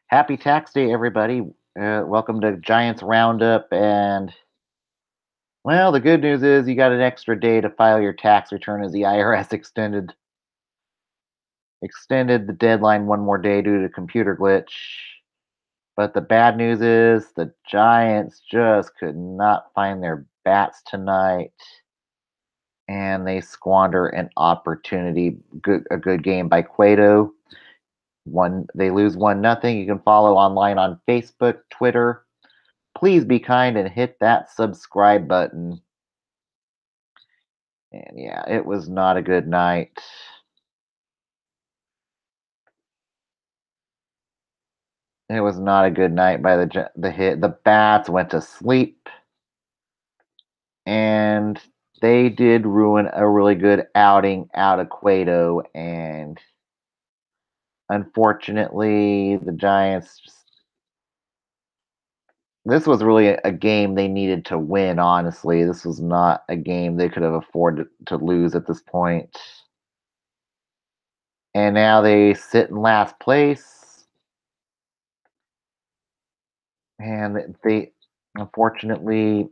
Happy tax day, everybody. Welcome to Giants Roundup. And, well, the good news is you got an extra day to file your tax return as the IRS extended the deadline one more day due to computer glitch. But the bad news is the Giants just could not find their bats tonight. And they squander an opportunity. A good game by Cueto. They lose 1-0. You can follow online on Facebook, Twitter. Please be kind and hit that subscribe button. And yeah, it was not a good night. It was not a good night by the hit. The bats went to sleep, and they did ruin a really good outing out of Cueto. And unfortunately, the Giants. This was really a game they needed to win. Honestly, this was not a game they could have afforded to lose at this point. And now they sit in last place. And they, unfortunately,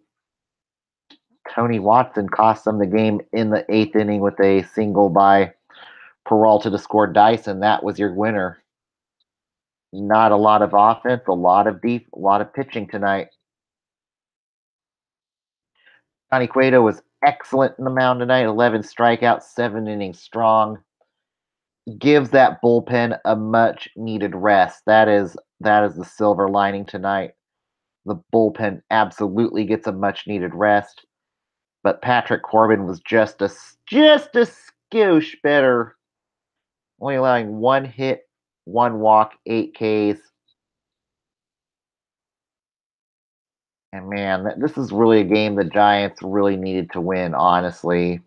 Tony Watson cost them the game in the eighth inning with a single by Peralta to score Dyson. That was your winner. Not a lot of offense, a lot of pitching tonight. Johnny Cueto was excellent in the mound tonight. 11 strikeouts, 7 innings strong. Gives that bullpen a much needed rest. That is the silver lining tonight. The bullpen absolutely gets a much needed rest. But Patrick Corbin was just a skoosh better, only allowing one hit, one walk, 8 Ks. And man, this is really a game the Giants really needed to win, honestly.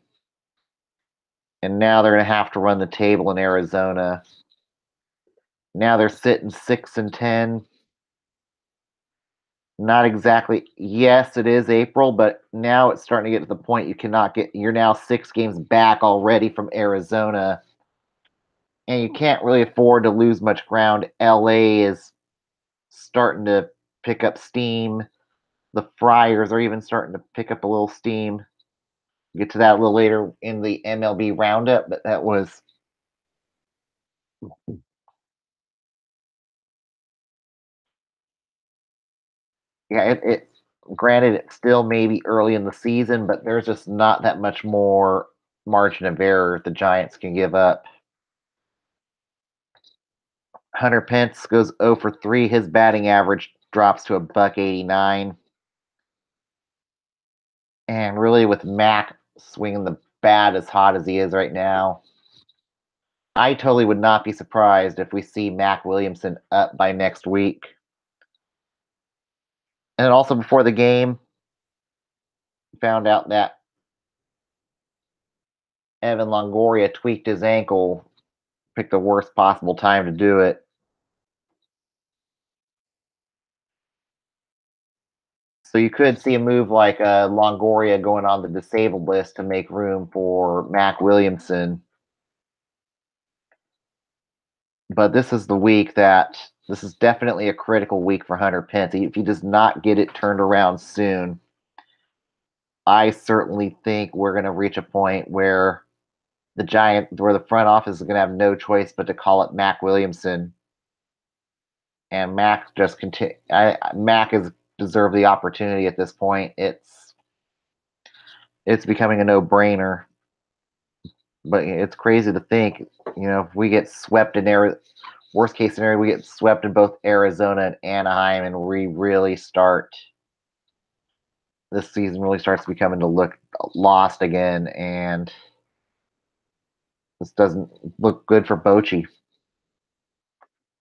And now they're going to have to run the table in Arizona. Now they're sitting 6-10. Not exactly. Yes, it is April, but now it's starting to get to the point you cannot get. You're now 6 games back already from Arizona, and you can't really afford to lose much ground. LA is starting to pick up steam. The Friars are even starting to pick up a little steam. Get to that a little later in the MLB roundup, but that was yeah. It granted it's still maybe early in the season, but there's just not that much more margin of error the Giants can give up. Hunter Pence goes 0 for 3. His batting average drops to a buck 89. And really, with Mac swinging the bat as hot as he is right now, I totally would not be surprised if we see Mac Williamson up by next week. And then also before the game, found out that Evan Longoria tweaked his ankle, picked the worst possible time to do it. So you could see a move like Longoria going on the disabled list to make room for Mac Williamson. But this is definitely a critical week for Hunter Pence. If he does not get it turned around soon, I certainly think we're going to reach a point where where the front office is going to have no choice but to call it Mac Williamson, and Mac has deserved the opportunity at this point. It's becoming a no brainer. But it's crazy to think, if we get swept in there, worst case scenario, we get swept in both Arizona and Anaheim, and we really start this season really starts becoming to look lost again, and this doesn't look good for Bochy.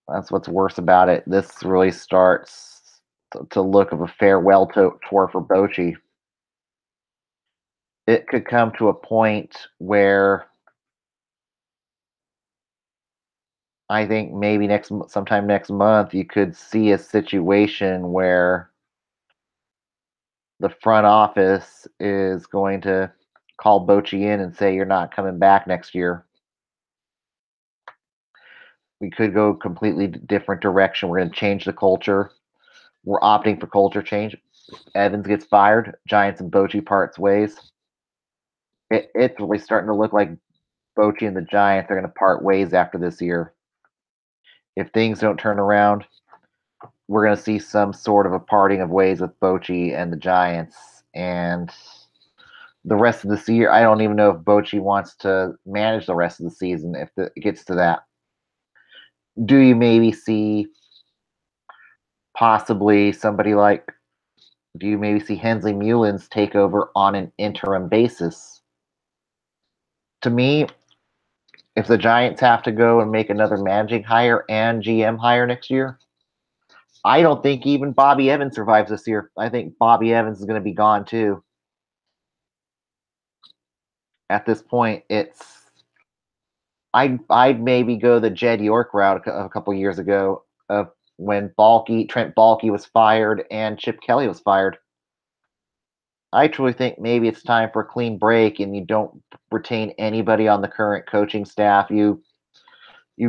That's what's worse about it. This really starts to look of a farewell tour for Bochy. It could come to a point where I think maybe sometime next month you could see a situation where the front office is going to call Bochy in and say you're not coming back next year. We could go completely different direction. We're going to change the culture. We're opting for culture change. Evans gets fired. Giants and Bochy parts ways. It's really starting to look like Bochy and the Giants are going to part ways after this year. If things don't turn around, we're going to see some sort of a parting of ways with Bochy and the Giants. And the rest of this year, I don't even know if Bochy wants to manage the rest of the season if it gets to that. Do you maybe see possibly somebody like, do you maybe see Hensley Mullins take over on an interim basis? To me, if the Giants have to go and make another managing hire and GM hire next year, I don't think even Bobby Evans survives this year. I think Bobby Evans is going to be gone too. At this point, I'd maybe go the Jed York route a couple years ago of when Trent Baalke was fired and Chip Kelly was fired. I truly think maybe it's time for a clean break and you don't retain anybody on the current coaching staff. You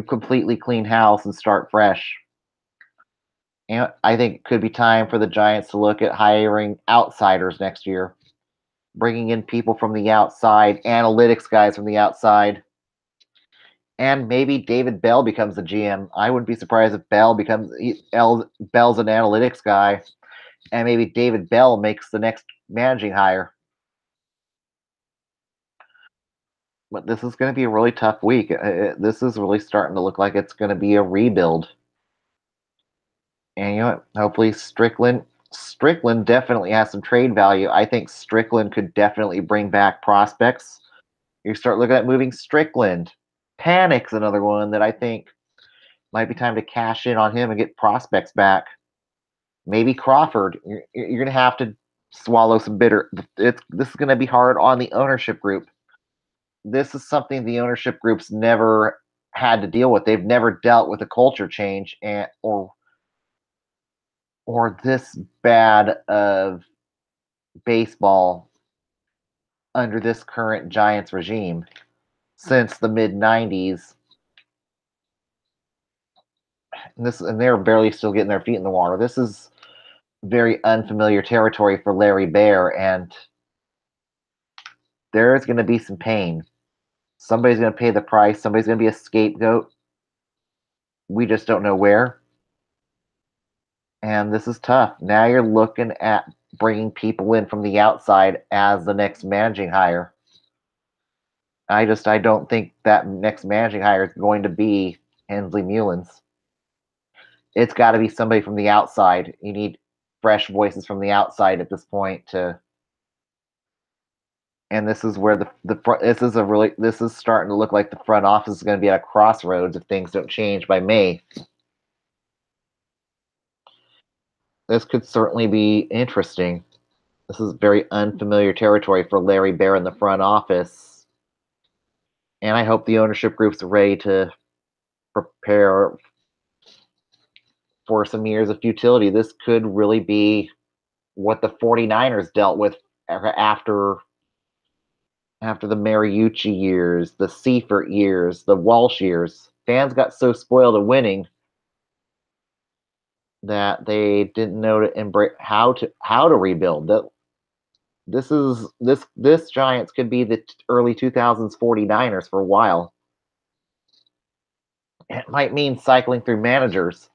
completely clean house and start fresh. And I think it could be time for the Giants to look at hiring outsiders next year, bringing in people from the outside, analytics guys from the outside, and maybe David Bell becomes the GM. I wouldn't be surprised if Bell's an analytics guy, and maybe David Bell makes the next managing hire. But this is going to be a really tough week. This is really starting to look like it's going to be a rebuild. And you know what? Hopefully Strickland definitely has some trade value. I think Strickland could definitely bring back prospects. You start looking at moving Strickland. Panic's another one that I think might be time to cash in on him and get prospects back. Maybe Crawford. You're going to have to swallow some bitter. This is going to be hard on the ownership group. This is something the ownership group's never had to deal with. They've never dealt with a culture change or this bad of baseball under this current Giants regime since the mid '90s. And they're barely still getting their feet in the water. This is very unfamiliar territory for Larry Baer, and there's going to be some pain. Somebody's going to pay the price. Somebody's going to be a scapegoat. We just don't know where. And this is tough. Now you're looking at bringing people in from the outside as the next managing hire. I don't think that next managing hire is going to be Hensley Mullins. It's got to be somebody from the outside. You need fresh voices from the outside at this point to. And this is where this is starting to look like the front office is going to be at a crossroads if things don't change by May. This could certainly be interesting. This is very unfamiliar territory for Larry Baer in the front office. And I hope the ownership group's ready to prepare for some years of futility. This could really be what the 49ers dealt with after the Mariucci years, the Seifert years, the Walsh years. Fans got so spoiled of winning that they didn't know to embrace how to rebuild. This Giants could be the early 2000s 49ers for a while. It might mean cycling through managers.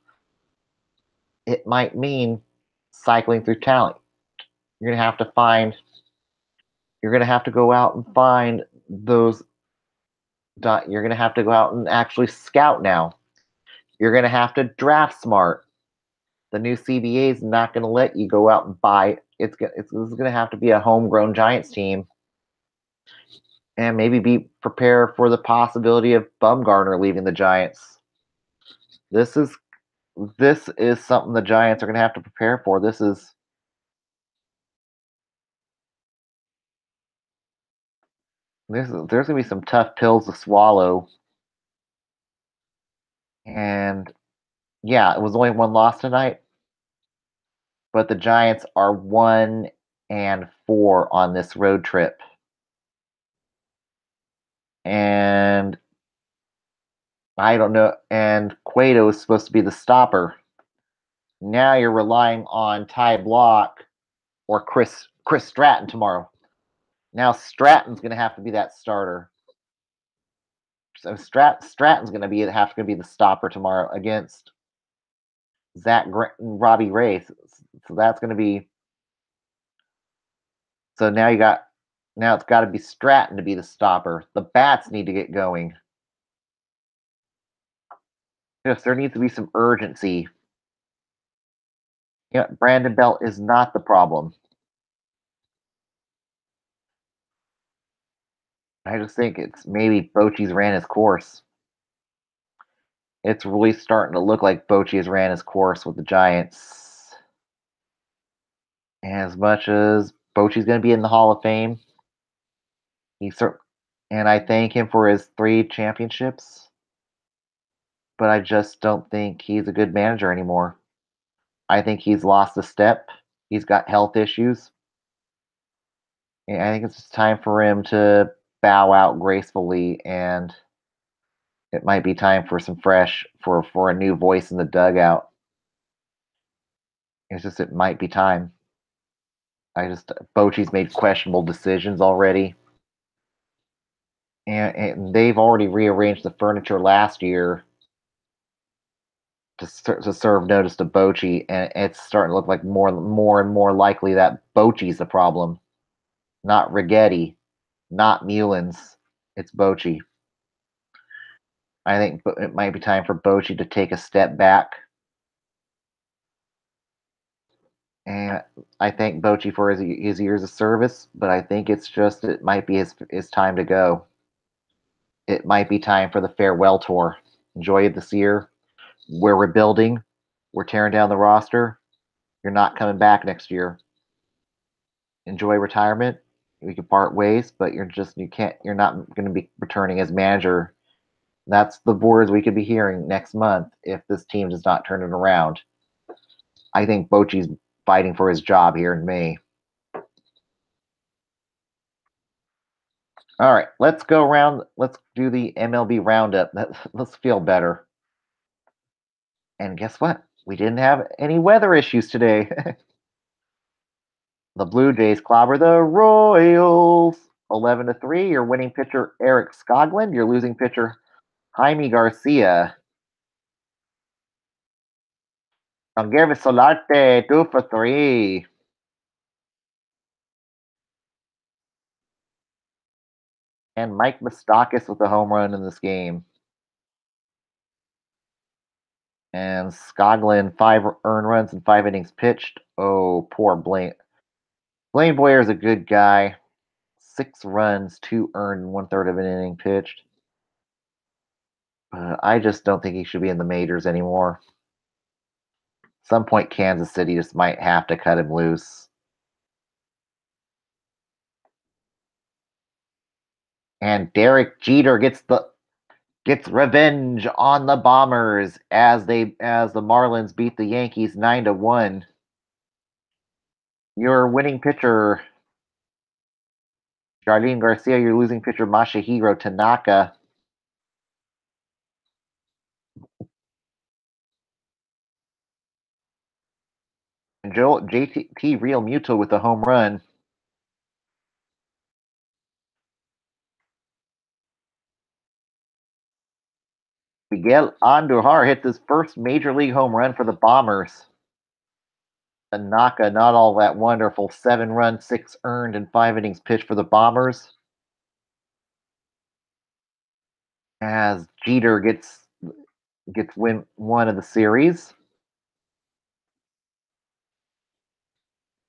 It might mean cycling through talent. You're going to have to find you're going to have to go out and find those you're going to have to go out and actually scout now. You're going to have to draft smart. The new CBA is not going to let you go out and buy. It's going to have to be a homegrown Giants team, and maybe be prepared for the possibility of Bumgarner leaving the Giants. This is something the Giants are going to have to prepare for. There's going to be some tough pills to swallow, and yeah, it was only one loss tonight, but the Giants are 1-4 on this road trip. And I don't know. And Cueto is supposed to be the stopper. Now you're relying on Ty Block or Chris Stratton tomorrow. Now Stratton's going to have to be that starter. So Stratton's going to have to be the stopper tomorrow against Zach and Robbie Ray. So that's going to be. So now it's got to be Stratton to be the stopper. The bats need to get going. Yes, there needs to be some urgency. Yeah, Brandon Belt is not the problem. I just think it's maybe Bochy's ran his course. It's really starting to look like Bochy has ran his course with the Giants. As much as Bochy's going to be in the Hall of Fame, and I thank him for his 3 championships, but I just don't think he's a good manager anymore. I think he's lost a step. He's got health issues. And I think it's just time for him to bow out gracefully, and it might be time for some fresh for a new voice in the dugout. It's just it might be time. Bochy's made questionable decisions already, and they've already rearranged the furniture last year to serve notice to Bochy, and it's starting to look like more and more likely that Bochy's the problem, not Rigetti, not Mullins. It's Bochy. I think it might be time for Bochy to take a step back. And I thank Bochy for his years of service, but I think it might be his time to go. It might be time for the farewell tour. Enjoy it this year. We're rebuilding. We're tearing down the roster. You're not coming back next year. Enjoy retirement. We can part ways, but you're not going to be returning as manager. That's the words we could be hearing next month if this team does not turn it around. I think Bochy's fighting for his job here in May. All right, let's go around. Let's do the MLB roundup. Let's feel better. And guess what? We didn't have any weather issues today. The Blue Jays clobber the Royals 11-3. Your winning pitcher Eric Skoglund. Your losing pitcher Jaime Garcia. Guillermo Solarte 2 for 3. And Mike Moustakas with a home run in this game. And Skoglund 5 earned runs in 5 innings pitched. Oh, poor Blaine. Blaine Boyer is a good guy. 6 runs, 2 earned, and 1/3 of an inning pitched. I just don't think he should be in the majors anymore. At some point, Kansas City just might have to cut him loose. And Derek Jeter gets revenge on the Bombers as the Marlins beat the Yankees 9-1. Your winning pitcher Jarlene Garcia, your losing pitcher Masahiro Tanaka. And JT Real Muto with a home run. Miguel Andujar hits his first major league home run for the Bombers. Tanaka, not all that wonderful. 7 runs, 6 earned, and 5 innings pitched for the Bombers. As Jeter gets win one of the series.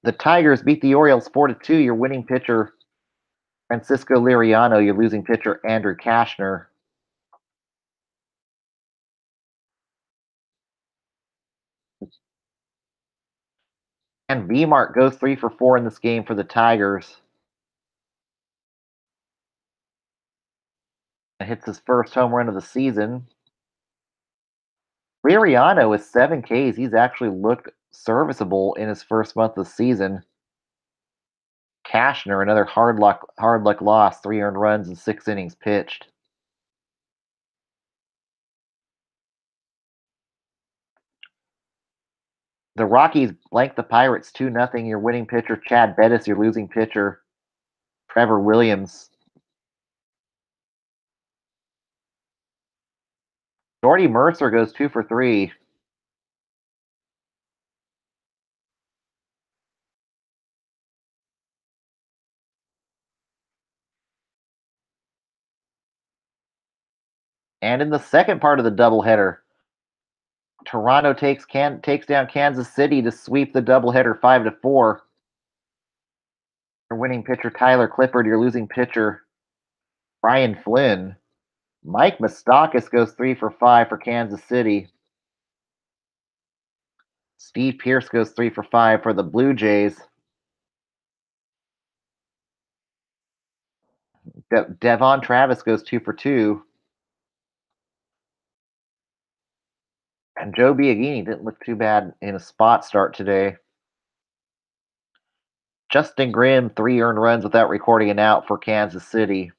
The Tigers beat the Orioles 4-2. Your winning pitcher Francisco Liriano, your losing pitcher Andrew Kashner. And V-Mart goes 3 for 4 in this game for the Tigers. And hits his first home run of the season. Liriano with 7 Ks. He's actually looked serviceable in his first month of the season. Kashner, another hard luck loss, 3 earned runs and 6 innings pitched. The Rockies blank the Pirates 2-0. Your winning pitcher, Chad Bettis. Your losing pitcher, Trevor Williams. Jordy Mercer goes 2 for 3. And in the second part of the doubleheader, Toronto takes down Kansas City to sweep the doubleheader 5-4. Your winning pitcher, Tyler Clippard. Your losing pitcher, Brian Flynn. Mike Moustakas goes 3 for 5 for Kansas City. Steve Pearce goes 3 for 5 for the Blue Jays. Devon Travis goes 2 for 2. And Joe Biagini didn't look too bad in a spot start today. Justin Grimm, 3 earned runs without recording an out for Kansas City.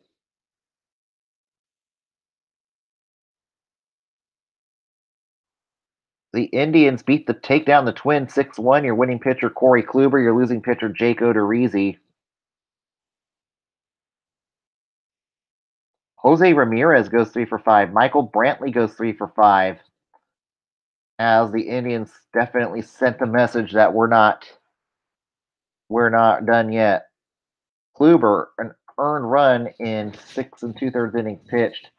The Indians take down the Twins 6-1. Your winning pitcher, Corey Kluber. Your losing pitcher, Jake Odorizzi. Jose Ramirez goes 3 for 5. Michael Brantley goes 3 for 5. As the Indians definitely sent the message that we're not done yet. Kluber, an earned run in 6 2/3 innings pitched.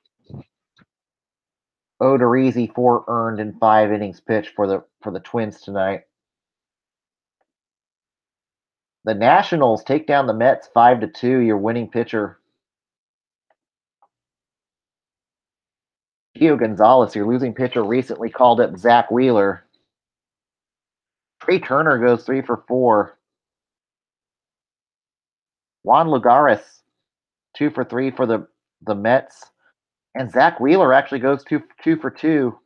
Odorizzi, 4 earned in 5 innings pitched for the Twins tonight. The Nationals take down the Mets 5-2. Your winning pitcher, Gio Gonzalez. Your losing pitcher recently called up Zach Wheeler. Trey Turner goes 3 for 4. Juan Lugares, 2 for 3 for the Mets. And Zach Wheeler actually goes 2 for 2.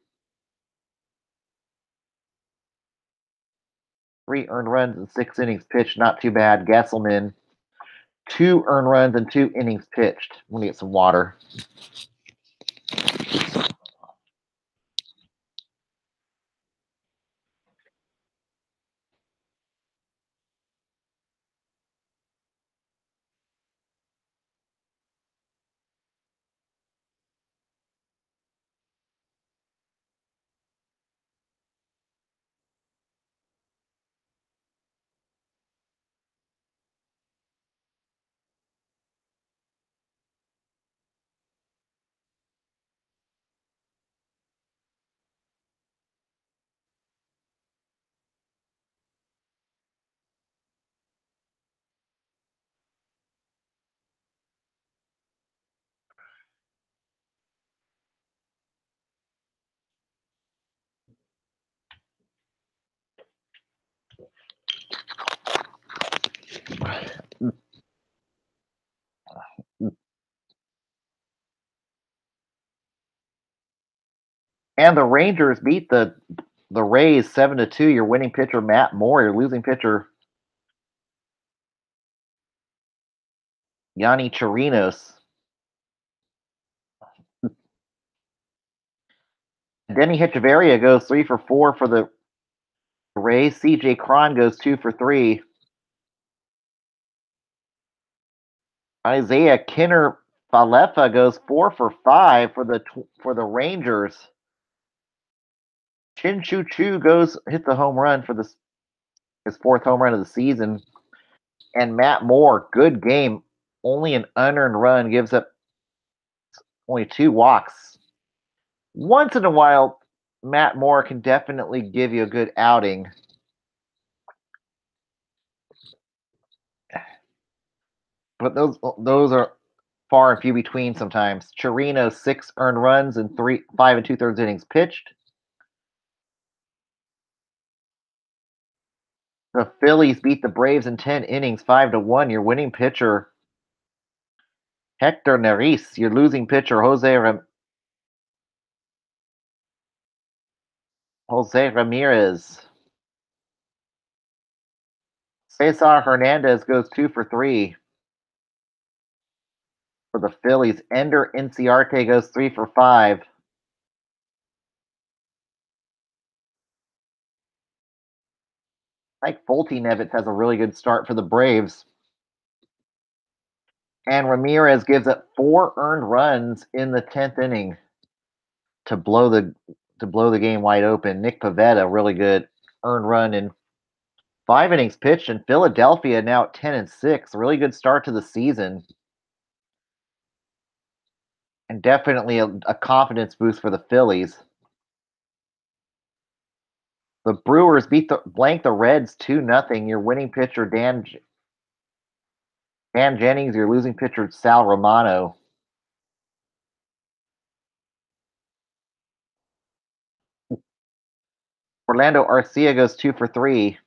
3 earned runs in 6 innings pitched. Not too bad. Gesselman, 2 earned runs in 2 innings pitched. Let me get some water. And the Rangers beat the Rays 7-2. Your winning pitcher, Matt Moore. Your losing pitcher, Yanni Chirinos. Denny Hechavarria goes 3 for 4 for the Rays. CJ Cron goes 2 for 3. Isaiah Kinner Falefa goes 4 for 5 for the Rangers. Chin Chu Chu hit the home run for his 4th home run of the season. And Matt Moore, good game. Only an unearned run, gives up only 2 walks. Once in a while, Matt Moore can definitely give you a good outing. But those are far and few between sometimes. Chirino, 6 earned runs and 5 2/3 innings pitched. The Phillies beat the Braves in 10 innings, 5-1. Your winning pitcher, Hector Neris. Your losing pitcher, Jose Ramirez. Cesar Hernandez goes 2 for 3 for the Phillies. Ender Inciarte goes 3 for 5. Like Foltynewicz has a really good start for the Braves. And Ramirez gives up 4 earned runs in the 10th inning to blow the game wide open. Nick Pivetta, really good earned run in 5 innings pitched, and Philadelphia now at 10-6. Really good start to the season, and definitely a confidence boost for the Phillies. The Brewers blank the Reds 2-0. Your winning pitcher Dan Jennings, your losing pitcher Sal Romano. Orlando Arcia goes 2 for 3.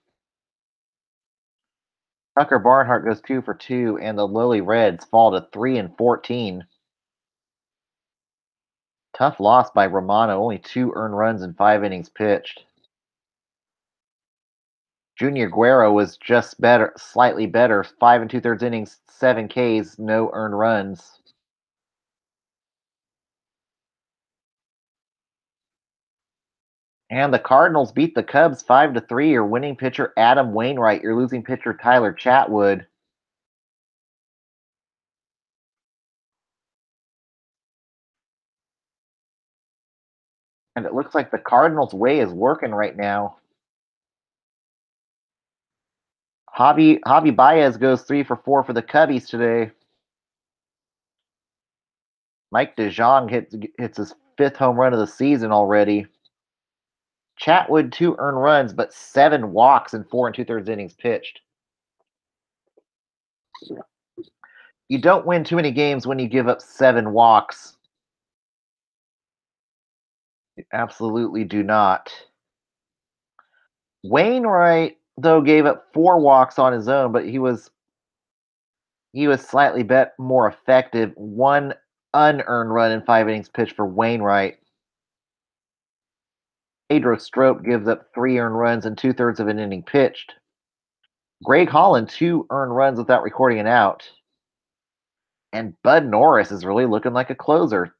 Tucker Barnhart goes 2 for 2, and the lowly Reds fall to 3-14. Tough loss by Romano, only 2 earned runs in 5 innings pitched. Junior Guerra was just better, slightly better. 5 2/3 innings, 7 Ks, no earned runs. And the Cardinals beat the Cubs 5-3. Your winning pitcher Adam Wainwright, your losing pitcher Tyler Chatwood. And it looks like the Cardinals' way is working right now. Javi Baez goes 3 for 4 for the Cubbies today. Mike DeJong hits his 5th home run of the season already. Chatwood 2 earned runs, but 7 walks in 4 2/3 innings pitched. You don't win too many games when you give up 7 walks. You absolutely do not. Wainwright, though, gave up 4 walks on his own, but he was slightly more effective. 1 unearned run in 5 innings pitched for Wainwright. Pedro Strop gives up 3 earned runs in 2/3 of an inning pitched. Greg Holland 2 earned runs without recording an out. And Bud Norris is really looking like a closer.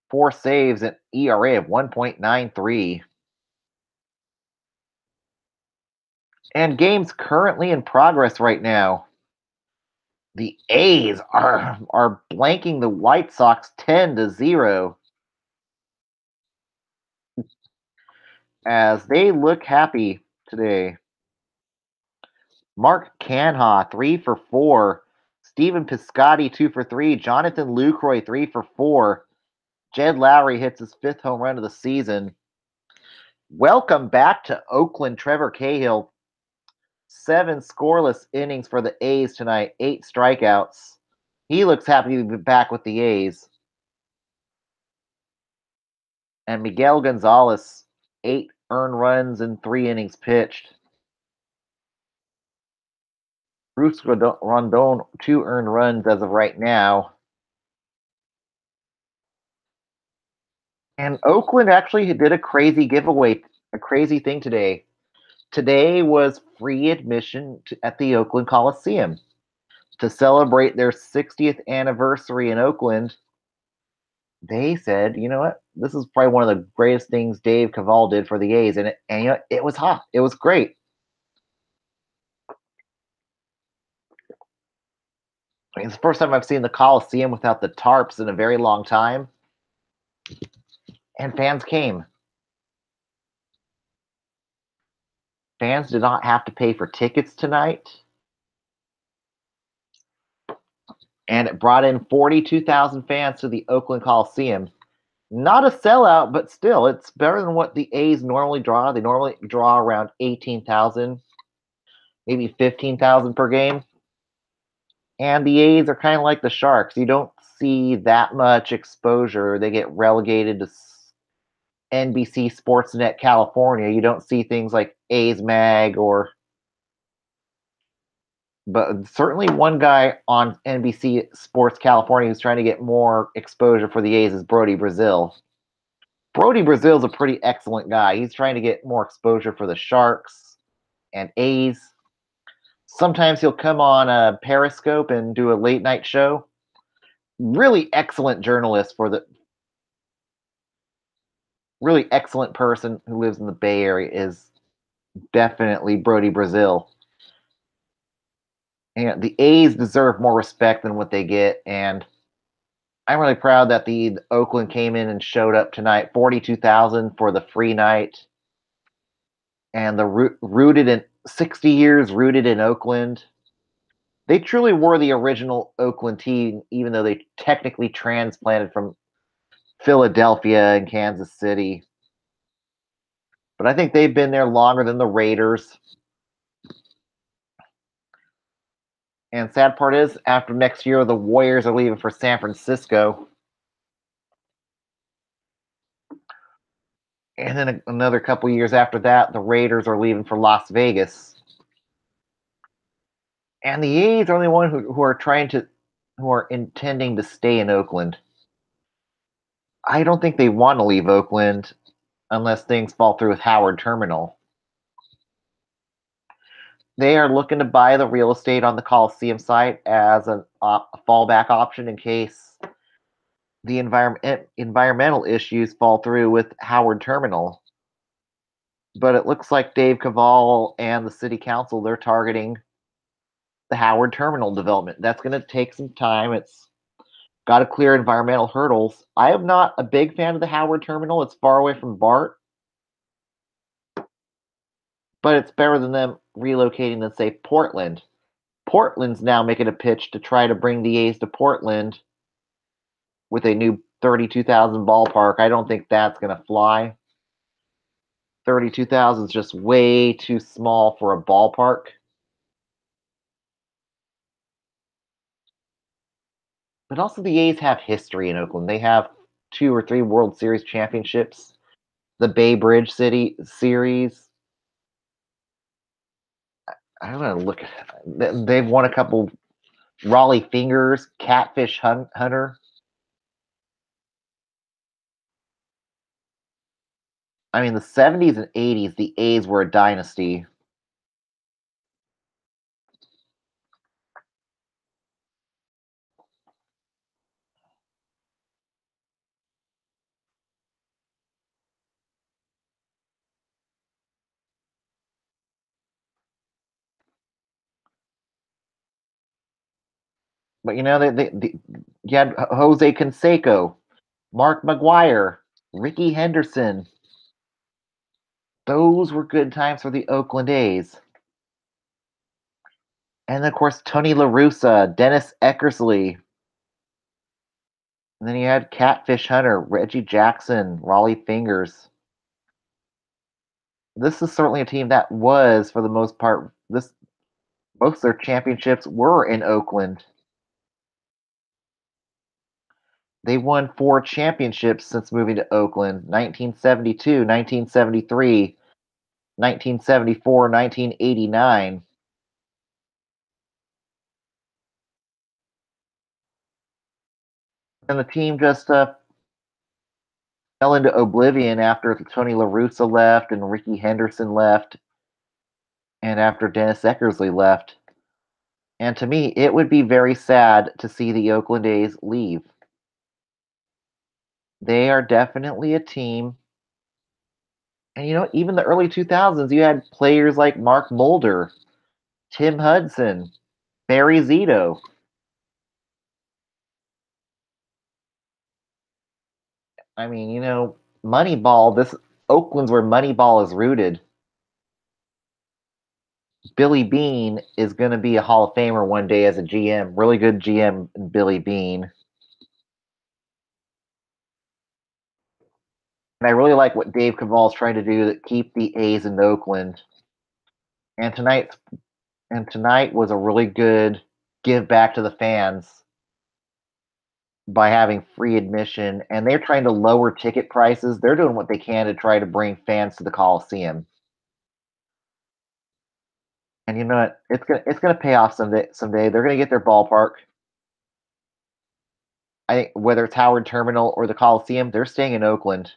4 saves, an ERA of 1.93. And games currently in progress right now. The A's are blanking the White Sox 10-0 as they look happy today. Mark Canha 3 for 4. Stephen Piscotty 2 for 3. Jonathan Lucroy 3 for 4. Jed Lowry hits his 5th home run of the season. Welcome back to Oakland, Trevor Cahill. 7 scoreless innings for the A's tonight, 8 strikeouts. He looks happy to be back with the A's. And Miguel Gonzalez, 8 earned runs in 3 innings pitched. Bruce Rondon, 2 earned runs as of right now. And Oakland actually did a crazy giveaway, a crazy thing today. Today was free admission at the Oakland Coliseum to celebrate their 60th anniversary in Oakland. They said, you know what? This is probably one of the greatest things Dave Cavall did for the A's, and you know, it was hot. It was great. I mean, it's the first time I've seen the Coliseum without the tarps in a very long time, and fans came. Fans did not have to pay for tickets tonight, and it brought in 42,000 fans to the Oakland Coliseum. Not a sellout, but still, it's better than what the A's normally draw. They normally draw around 18,000, maybe 15,000 per game. And the A's are kind of like the Sharks. You don't see that much exposure. They get relegated to NBC Sportsnet California. You don't see things like A's Mag but certainly one guy on NBC Sports California who's trying to get more exposure for the A's is Brody Brazil. Brody Brazil's a pretty excellent guy. He's trying to get more exposure for the Sharks and A's. Sometimes he'll come on a Periscope and do a late night show. Really excellent journalist really excellent person who lives in the Bay Area is Definitely Brody Brazil. And the A's deserve more respect than what they get, and I'm really proud that the Oakland came in and showed up tonight. 42,000 for the free night, and the rooted in 60 years rooted in Oakland. They truly were the original Oakland team, even though they technically transplanted from Philadelphia and Kansas City. But I think they've been there longer than the Raiders. And sad part is, after next year, the Warriors are leaving for San Francisco. And then another couple years after that, the Raiders are leaving for Las Vegas. And the A's are the one who are intending to stay in Oakland. I don't think they want to leave Oakland unless things fall through with Howard Terminal. They are looking to buy the real estate on the Coliseum site as a fallback option in case the environmental issues fall through with Howard Terminal. But it looks like Dave Cavall and the city council, they're targeting the Howard Terminal development. That's going to take some time. It's got to clear environmental hurdles. I am not a big fan of the Howard Terminal. It's far away from BART, but it's better than them relocating than, say, Portland. Portland's now making a pitch to try to bring the A's to Portland with a new 32,000 ballpark. I don't think that's going to fly. 32,000 is just way too small for a ballpark. But also, the A's have history in Oakland. They have 2 or 3 World Series championships, the Bay Bridge City Series. I'm gonna look. They've won a couple. Raleigh Fingers, Catfish Hunter. I mean, the 70s and 80s, the A's were a dynasty. But you know, you had Jose Canseco, Mark McGuire, Ricky Henderson. Those were good times for the Oakland A's. And of course, Tony La Russa, Dennis Eckersley. And then you had Catfish Hunter, Reggie Jackson, Raleigh Fingers. This is certainly a team that was, for the most part, most of their championships were in Oakland. They won 4 championships since moving to Oakland: 1972, 1973, 1974, 1989. And the team just fell into oblivion after Tony La Russa left and Ricky Henderson left and after Dennis Eckersley left. And to me, it would be very sad to see the Oakland A's leave. They are definitely a team. And you know, even the early 2000s, you had players like Mark Mulder, Tim Hudson, Barry Zito. I mean, you know, Moneyball, this Oakland's where Moneyball is rooted. Billy Bean is going to be a Hall of Famer one day as a GM. Really good GM, Billy Bean. And I really like what Dave Cavall's trying to do to keep the A's in Oakland. And tonight was a really good give back to the fans by having free admission. And they're trying to lower ticket prices. They're doing what they can to try to bring fans to the Coliseum. And you know what? It's gonna pay off someday. Someday they're gonna get their ballpark. I think whether it's Howard Terminal or the Coliseum, they're staying in Oakland.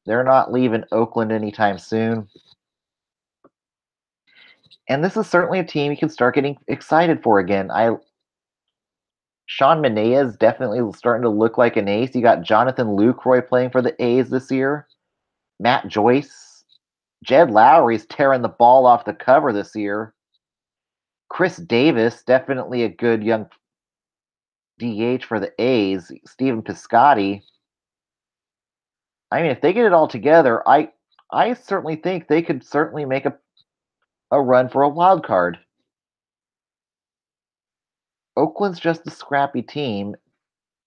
They're not leaving Oakland anytime soon. And this is certainly a team you can start getting excited for again. Sean Manaea is definitely starting to look like an ace. You got Jonathan Lucroy playing for the A's this year. Matt Joyce. Jed Lowry's tearing the ball off the cover this year. Chris Davis, definitely a good young DH for the A's. Steven Piscotty. I mean, if they get it all together, I certainly think they could certainly make a run for a wild card. Oakland's just a scrappy team.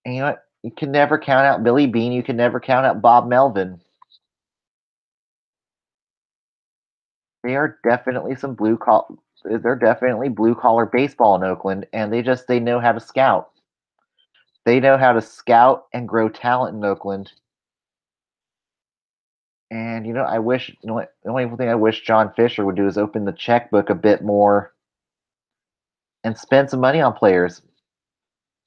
And you know what? You can never count out Billy Bean. You can never count out Bob Melvin. They are definitely some blue collar. They're definitely blue collar baseball in Oakland, and they know how to scout. They know how to scout and grow talent in Oakland. And I wish the only thing I wish John Fisher would do is open the checkbook a bit more and spend some money on players.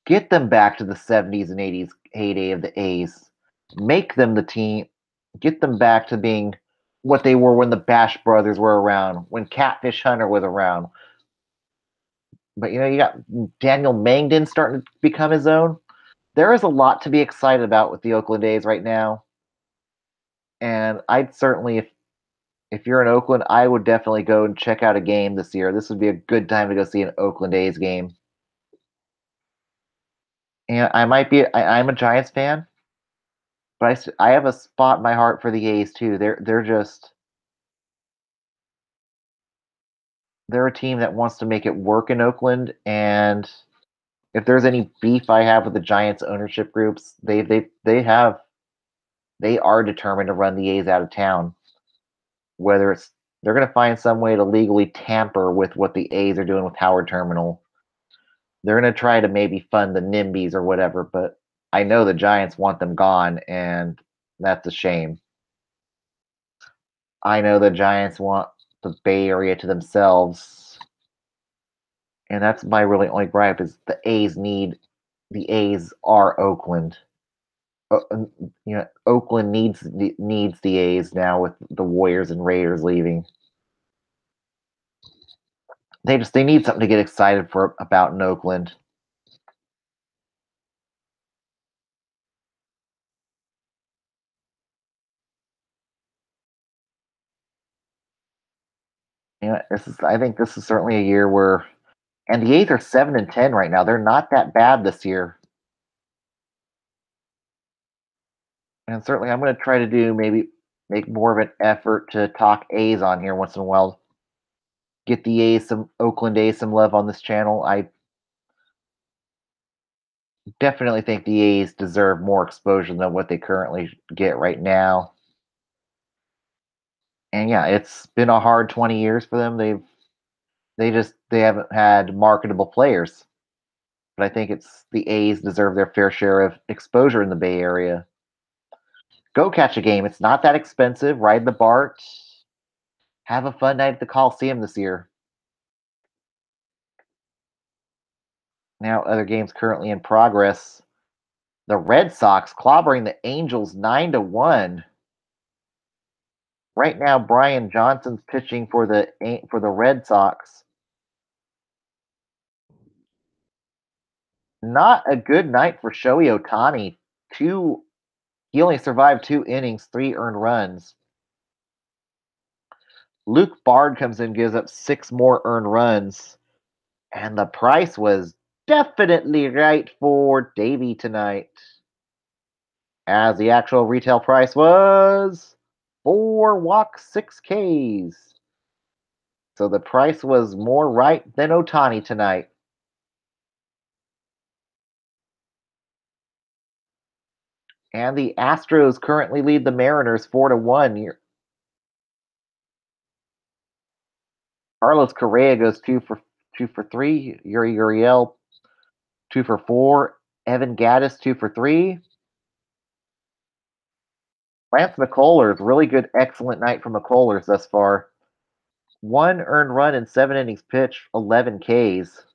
Get them back to the 70s and 80s heyday of the A's. Make them the team. Get them back to being what they were when the Bash brothers were around, when Catfish Hunter was around. But you got Daniel Mangden starting to become his own. There is a lot to be excited about with the Oakland A's right now. And I'd certainly, if you're in Oakland, I would definitely go and check out a game this year. This would be a good time to go see an Oakland A's game. And I'm a Giants fan, but I have a spot in my heart for the A's too. They're a team that wants to make it work in Oakland, and if there's any beef I have with the Giants ownership groups, they are determined to run the A's out of town. Whether they're going to find some way to legally tamper with what the A's are doing with Howard Terminal. They're going to try to maybe fund the NIMBYs or whatever, but I know the Giants want them gone, and that's a shame. I know the Giants want the Bay Area to themselves, and that's my really only gripe is the A's are Oakland. Oakland needs the A's now with the Warriors and Raiders leaving. They need something to get excited for about in Oakland. I think this is certainly a year where, and the A's are 7-10 right now. They're not that bad this year, and certainly I'm going to try to maybe make more of an effort to talk A's on here once in a while. Get the Oakland A's some love on this channel. I definitely think the A's deserve more exposure than what they currently get right now. And yeah, it's been a hard 20 years for them. They haven't had marketable players. But I think it's the A's deserve their fair share of exposure in the Bay Area. Go catch a game. It's not that expensive. Ride the BART. Have a fun night at the Coliseum this year. Now, other games currently in progress. The Red Sox clobbering the Angels 9-1. Right now, Brian Johnson's pitching for the Red Sox. Not a good night for Shohei Ohtani. He only survived 2 innings, 3 earned runs. Luke Bard comes in, gives up 6 more earned runs. And the price was definitely right for Davey tonight. As the actual retail price was 4 walks, 6 Ks. So the price was more right than Ohtani tonight. And the Astros currently lead the Mariners 4-1. Carlos Correa goes 2 for 3. Yuri Uriel 2 for 4. Evan Gattis 2 for 3. Lance McCullers, really good, excellent night from McCullers thus far. 1 earned run in 7 innings pitched, 11 Ks.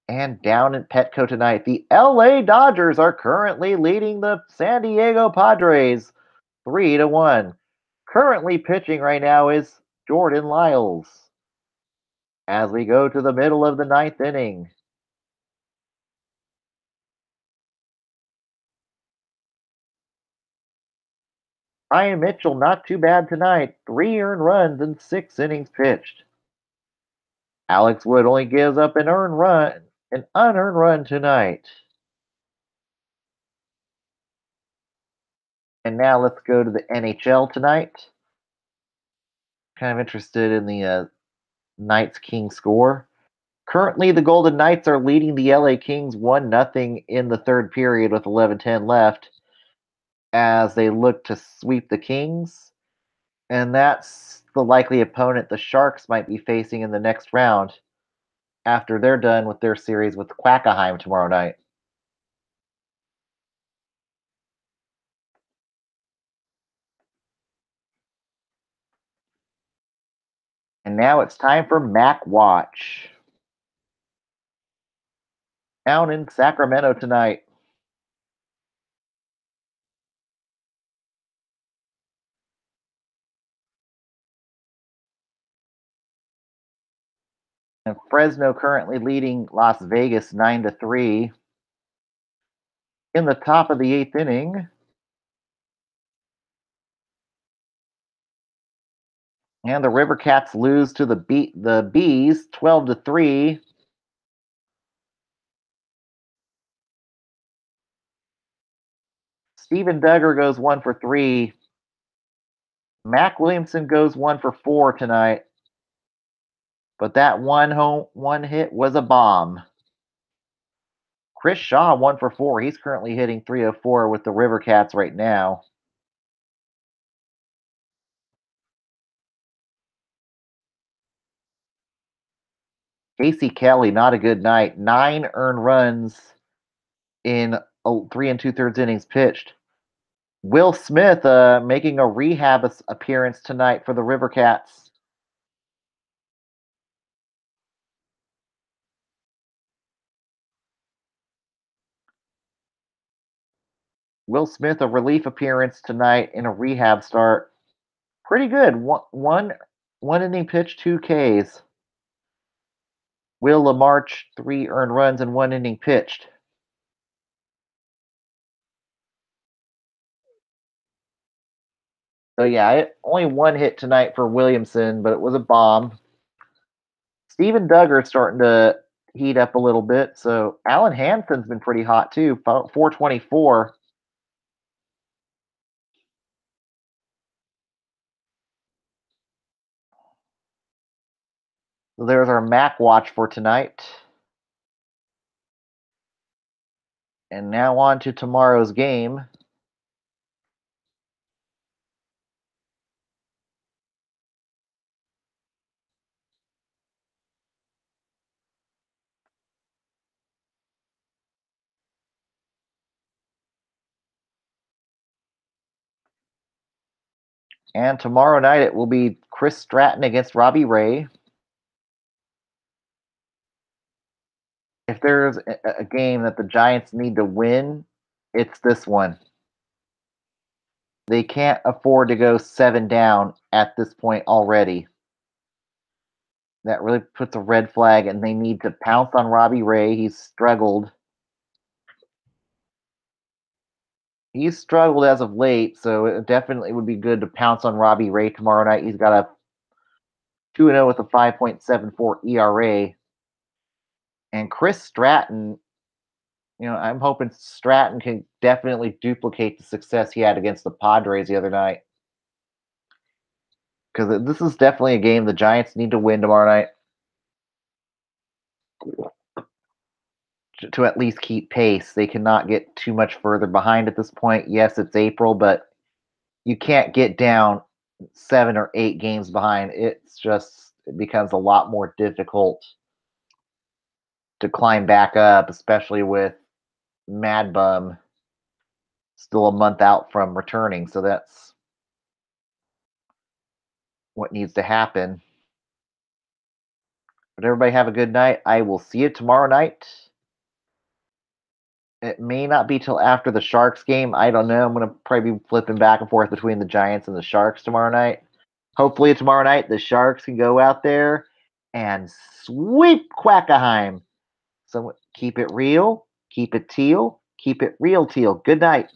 And down in Petco tonight, the LA Dodgers are currently leading the San Diego Padres 3-1. Currently pitching right now is Jordan Lyles. As we go to the middle of the 9th inning. Ryan Mitchell, not too bad tonight. 3 earned runs in 6 innings pitched. Alex Wood only gives up an unearned run tonight. And now let's go to the NHL tonight. Kind of interested in the Knights King score. Currently, the Golden Knights are leading the LA Kings 1-0 in the third period with 11:10 left as they look to sweep the Kings. And that's the likely opponent the Sharks might be facing in the next round after they're done with their series with Quackenheim tomorrow night. And now it's time for Mac Watch. Down in Sacramento tonight. And Fresno currently leading Las Vegas 9-3. In the top of the 8th inning, and the River Cats lose to the Bees 12-3. Steven Duggar goes 1 for 3. Mac Williamson goes 1 for 4 tonight. But that one hit was a bomb. Chris Shaw 1 for 4. He's currently hitting .304 with the River Cats right now. Casey Kelly, not a good night. 9 earned runs in 3 2/3 innings pitched. Will Smith making a rehab appearance tonight for the River Cats. Will Smith a relief appearance tonight in a rehab start. Pretty good. One inning pitch, 2 Ks. Will LaMarche 3 earned runs in 1 inning pitched. So yeah, only 1 hit tonight for Williamson, but it was a bomb. Steven Duggar starting to heat up a little bit. So Alan Hansen's been pretty hot too, 424. So there's our Mac watch for tonight. And now on to tomorrow's game. And tomorrow night it will be Chris Stratton against Robbie Ray. If there's a game that the Giants need to win, it's this one. They can't afford to go 7 down at this point already. That really puts a red flag, and they need to pounce on Robbie Ray. He's struggled. He's struggled as of late, so it definitely would be good to pounce on Robbie Ray tomorrow night. He's got a 2-0 with a 5.74 ERA. And Chris Stratton, I'm hoping Stratton can definitely duplicate the success he had against the Padres the other night. Because this is definitely a game the Giants need to win tomorrow night to at least keep pace. They cannot get too much further behind at this point. Yes, it's April, but you can't get down 7 or 8 games behind. It becomes a lot more difficult to climb back up, especially with Mad Bum still a month out from returning. So that's what needs to happen. But everybody have a good night. I will see you tomorrow night. It may not be till after the Sharks game. I don't know. I'm going to probably be flipping back and forth between the Giants and the Sharks tomorrow night. Hopefully tomorrow night the Sharks can go out there and sweep Quackenheim. So keep it real, keep it teal, keep it real teal. Good night.